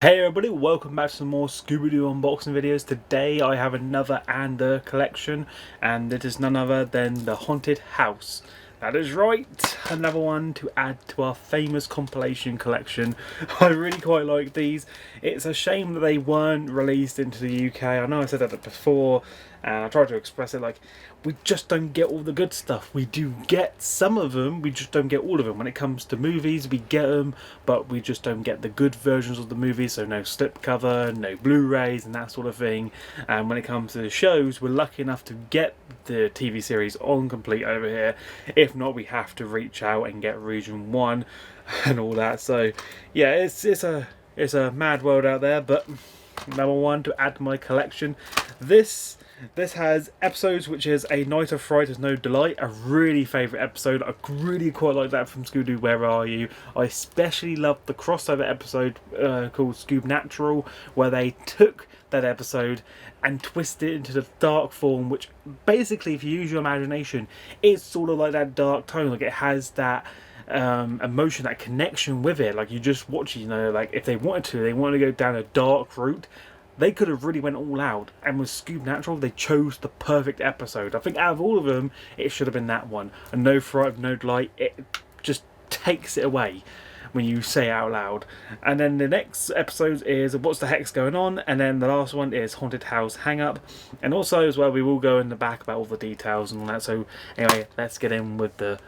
Hey everybody, welcome back to some more Scooby-Doo unboxing videos. Today I have another and collection, and it is none other than the Haunted House. That is right, another one to add to our famous compilation collection. I really quite like these. It's a shame that they weren't released into the UK. I know I said that before, and I tried to express it like, we just don't get all the good stuff. We do get some of them, we just don't get all of them. When it comes to movies, we get them, but we just don't get the good versions of the movies, so no slipcover, no Blu-rays and that sort of thing. And when it comes to the shows, we're lucky enough to get the TV series on complete over here. If not, we have to reach out and get Region 1 and all that. So yeah, it's a mad world out there, but number one to add to my collection. This has episodes which is A Night of Fright is No Delight, a really favourite episode. I really quite like that from Scooby-Doo, Where Are You? I especially loved the crossover episode called Scoob Natural, where they took that episode and twisted it into the dark form, which basically, if you use your imagination, it's sort of like that dark tone. Like, it has that emotion, that connection with it. Like, you just watch it, you know, like if they wanted to go down a dark route, they could have really went all out. And with Scoob Natural, they chose the perfect episode. I think out of all of them, it should have been that one. And No Fright, No Delight, it just takes it away when you say it out loud. And then the next episode is What's the Heck's Going On? And then the last one is Haunted House Hang Up. And also as well, we will go in the back about all the details and all that. So anyway, let's get in with the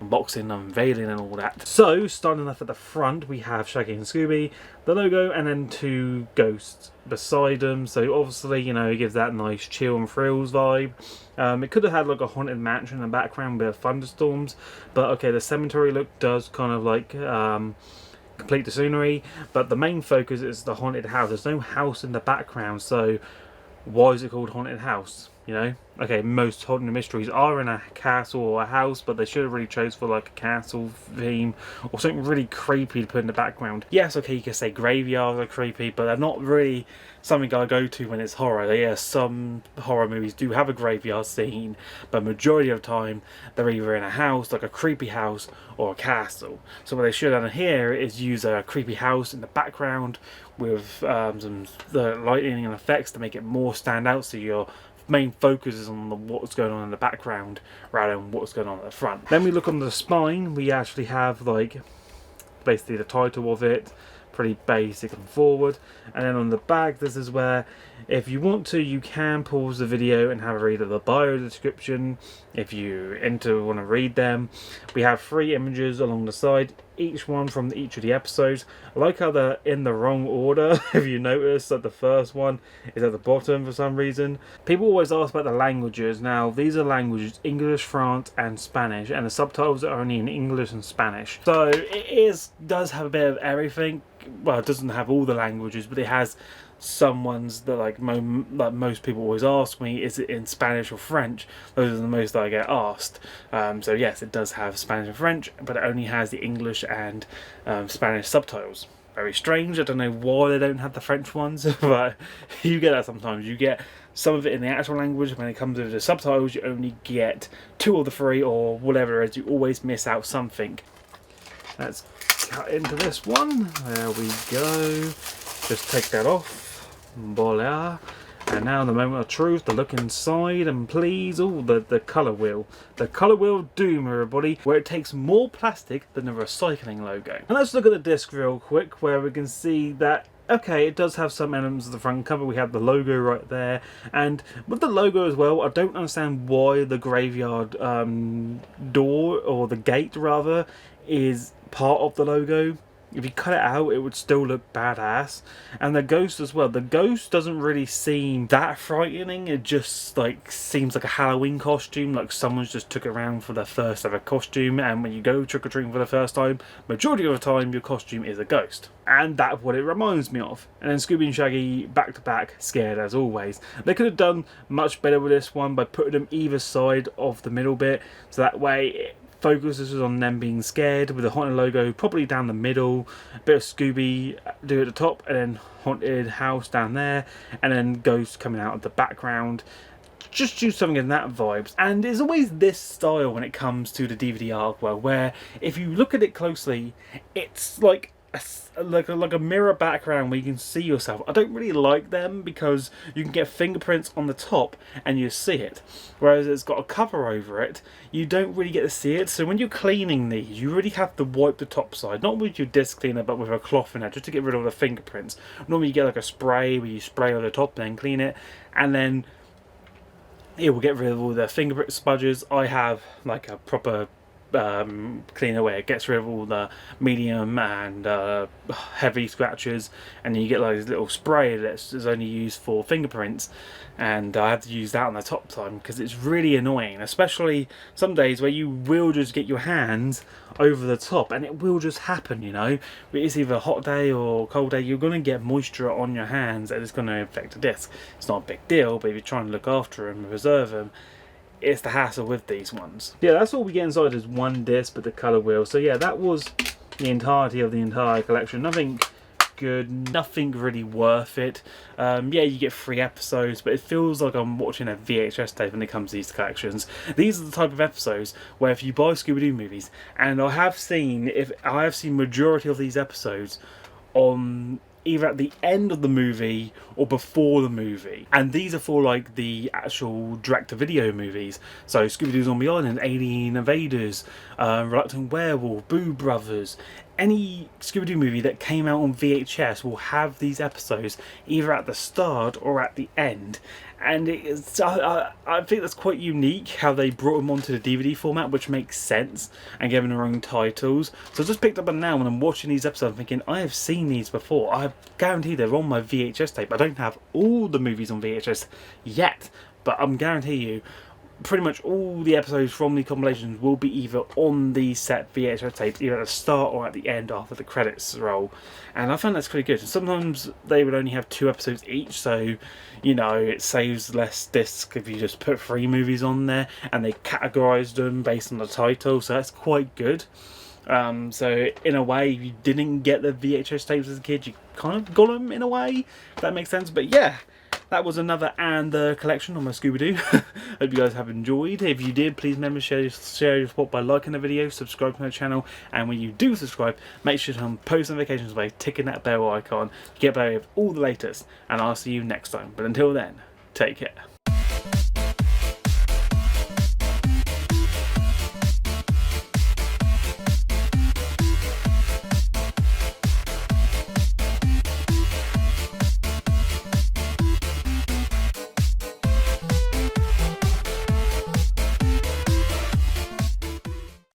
unboxing, unveiling and all that. So starting off at the front, we have Shaggy and Scooby, the logo, and then two ghosts beside them. So obviously, you know, it gives that nice chill and thrills vibe. It could have had like a haunted mansion in the background with thunderstorms, but okay, the cemetery look does kind of like complete the scenery, but the main focus is the haunted house. There's no house in the background, so why is it called Haunted House? You know, okay, most haunted mysteries are in a castle or a house, but they should have really chose for like a castle theme or something really creepy to put in the background. Yes, okay, you can say graveyards are creepy, but they're not really something I go to when it's horror. Yeah, some horror movies do have a graveyard scene, but majority of the time they're either in a house, like a creepy house, or a castle. So what they should have done here is use a creepy house in the background with the lighting and effects to make it more stand out, so your main focus is on what's going on in the background rather than what's going on at the front. Then we look on the spine, we actually have like basically the title of it, pretty basic and forward. And then on the back, this is where, if you want to, you can pause the video and have a read of the bio description if you want to read them. We have 3 images along the side, each one from each of the episodes. I like how they're in the wrong order. If you notice that the first one is at the bottom for some reason. People always ask about the languages. Now, these are languages: English, France and Spanish, and the subtitles are only in English and Spanish. So it does have a bit of everything. Well, it doesn't have all the languages, but it has some ones that like most people always ask me, is it in Spanish or French? Those are the most that I get asked. So yes, it does have Spanish and French, but it only has the English and Spanish subtitles. Very strange. I don't know why they don't have the French ones, but you get that sometimes. You get some of it in the actual language. When it comes to the subtitles, you only get 2 of the 3 or whatever it is. You always miss out something. Let's cut into this one. There we go. Just take that off. Voila. And now the moment of truth, the look inside, and please, oh, the colour wheel. The colour wheel doom, everybody, where it takes more plastic than the recycling logo. And let's look at the disc real quick, where we can see that, okay, it does have some elements of the front cover. We have the logo right there, and with the logo as well, I don't understand why the graveyard door, or the gate rather, is part of the logo. If you cut it out, it would still look badass. And the ghost as well. The ghost doesn't really seem that frightening. It just like seems like a Halloween costume, like someone's just took it around for their first ever costume. And when you go trick-or-treating for the first time, majority of the time your costume is a ghost. And that's what it reminds me of. And then Scooby and Shaggy back to back, scared as always. They could have done much better with this one by putting them either side of the middle bit, so that way focuses on them being scared, with the haunted logo probably down the middle, a bit of Scooby-Doo at the top, and then haunted house down there, and then ghosts coming out of the background. Just do something in that vibes. And there's always this style when it comes to the DVD artwork, where if you look at it closely, it's like like a mirror background where you can see yourself. I don't really like them because you can get fingerprints on the top and you see it, whereas it's got a cover over it, you don't really get to see it. So when you're cleaning these, you really have to wipe the top side, not with your disc cleaner but with a cloth in it, just to get rid of the fingerprints. Normally you get like a spray where you spray on the top and then clean it, and then it will get rid of all the fingerprint smudges. I have like a proper cleaner where it gets rid of all the medium and heavy scratches, and then you get like this little spray that's only used for fingerprints, and I have to use that on the top time because it's really annoying, especially some days where you will just get your hands over the top and it will just happen, you know. It's either a hot day or a cold day, you're going to get moisture on your hands and it's going to affect the disc. It's not a big deal, but if you're trying to look after them and preserve them, it's the hassle with these ones. Yeah, that's all we get inside is one disc with the colour wheel. So yeah, that was the entirety of the entire collection. Nothing good, nothing really worth it. Yeah, you get 3 episodes, but it feels like I'm watching a VHS tape when it comes to these collections. These are the type of episodes where if you buy Scooby-Doo movies, and I have seen majority of these episodes on either at the end of the movie or before the movie, and these are for like the actual direct-to-video movies. So Scooby-Doo Zombie Island, Alien Invaders, Reluctant Werewolf, Boo Brothers. Any Scooby-Doo movie that came out on VHS will have these episodes either at the start or at the end, and I think that's quite unique how they brought them onto the DVD format, which makes sense, and gave them their own titles. So I just picked up on now when I'm watching these episodes, I'm thinking I have seen these before. I guarantee they're on my VHS tape. I don't have all the movies on VHS yet, but I'm guarantee you pretty much all the episodes from the compilations will be either on the set VHS tapes, either at the start or at the end after the credits roll. And I find that's pretty good. Sometimes they would only have 2 episodes each, so you know, it saves less disc if you just put 3 movies on there, and they categorised them based on the title, so that's quite good. So in a way, if you didn't get the VHS tapes as a kid, you kind of got them in a way, if that makes sense. But yeah, that was another and the collection on my Scooby-Doo. Hope you guys have enjoyed. If you did, please remember share your support by liking the video, subscribe to my channel, and when you do subscribe, make sure to turn post notifications by ticking that bell icon to get away with all the latest, and I'll see you next time. But until then, take care.